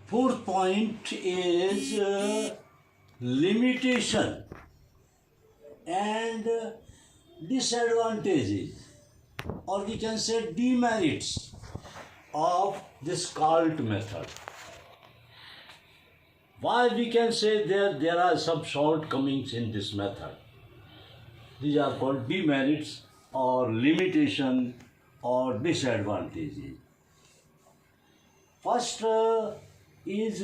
Fourth point is limitation and disadvantages, or we can say demerits of this CALT method. Why we can say there are some shortcomings in this method? These are called demerits or limitation or disadvantages. First is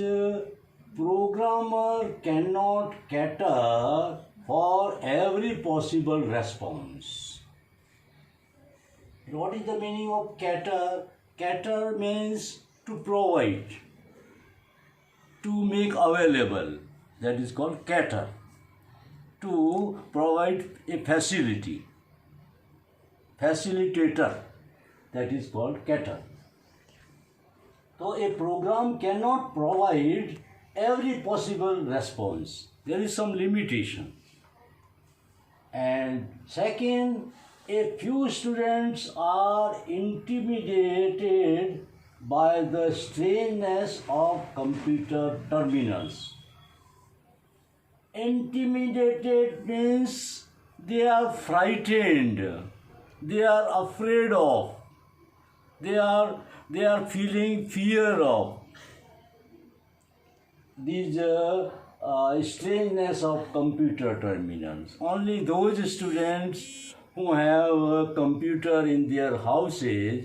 programmer cannot cater for every possible response. What is the meaning of cater? Cater means to provide, to make available. That is called cater. To provide a facility. Facilitator. That is called cater. So a program cannot provide every possible response. There is some limitation. And second, a few students are intimidated by the strangeness of computer terminals. Intimidated means they are frightened, they are afraid of, they are feeling fear of these strangeness of computer terminals. Only those students who have a computer in their houses,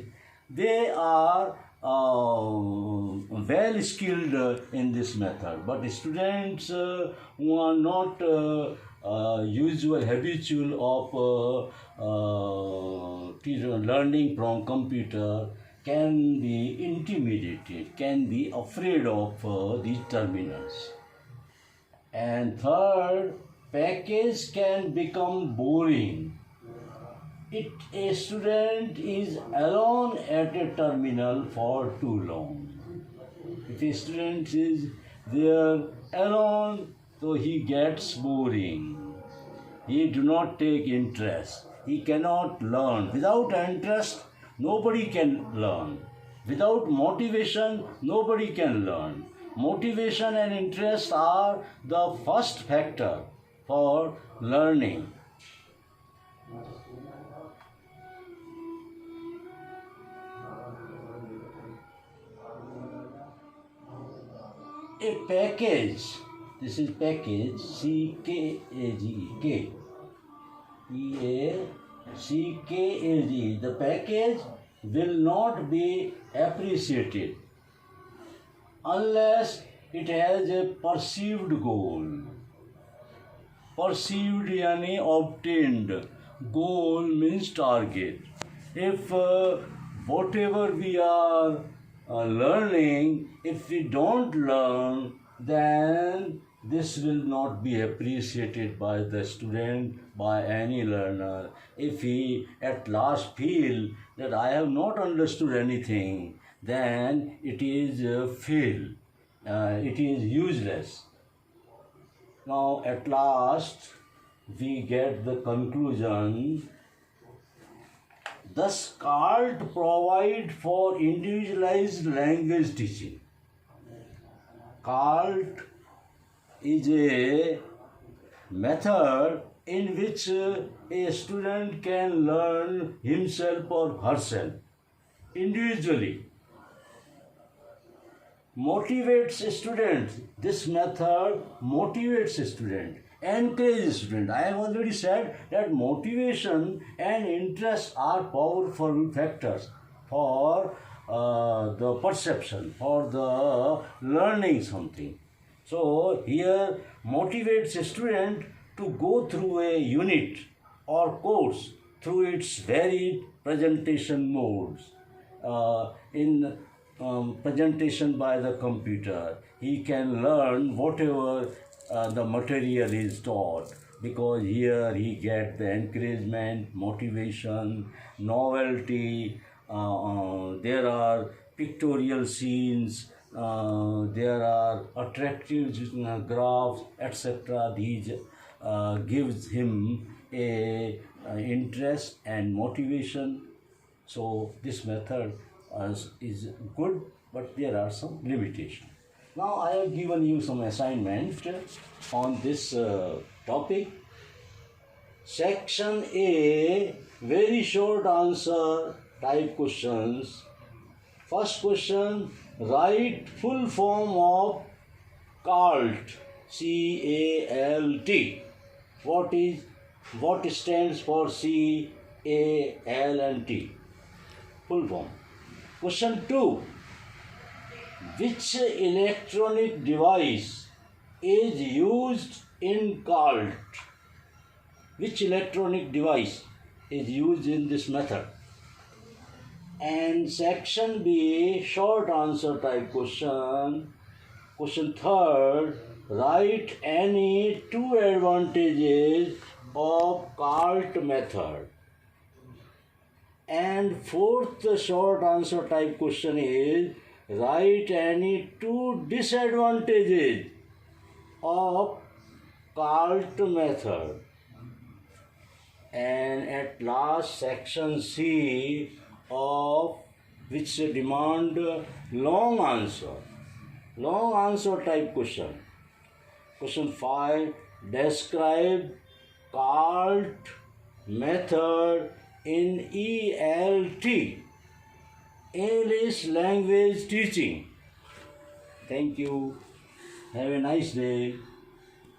they are well skilled in this method. But students who are not usual habitual of learning from computer can be intimidated, can be afraid of these terminals. And third, package can become boring. A student is alone at a terminal for too long. If a student is there alone, so he gets boring. He do not take interest. He cannot learn. Without interest, nobody can learn. Without motivation, nobody can learn. Motivation and interest are the first factor for learning. A package, this is package, C-K-A-G-E, P-A-C-K-A-G, the package will not be appreciated unless it has a perceived goal. Perceived yani obtained. Goal means target. If whatever we are learning, if we don't learn, then this will not be appreciated by the student, by any learner. If he at last feel that I have not understood anything, then it is fail. It is useless. Now at last we get the conclusion. Thus, CALT provide for individualized language teaching. CALT is a method in which a student can learn himself or herself individually. Motivates a student. This method motivates a student, encourages a student. I have already said that motivation and interest are powerful factors for the perception, for the learning something. So here motivates a student to go through a unit or course through its varied presentation modes. In presentation by the computer, he can learn whatever the material is taught, because here he gets the encouragement, motivation, novelty. There are pictorial scenes, there are attractive graphs, etc. These gives him a interest and motivation. So this method is good, but there are some limitations. Now I have given you some assignment on this topic. Section A, very short answer type questions. First question, write full form of CALT. C-A-L-T. What stands for C-A-L-T? Full form. Question 2. Which electronic device is used in CALT? Which electronic device is used in this method? And section B, short answer type question. Question 3, write any 2 advantages of CALT method. And 4th short answer type question is, write any 2 disadvantages of CALT method. And at last, section C, of which demand long answer type question. Question 5, describe CALT method in ELT, English language teaching. Thank you. Have a nice day.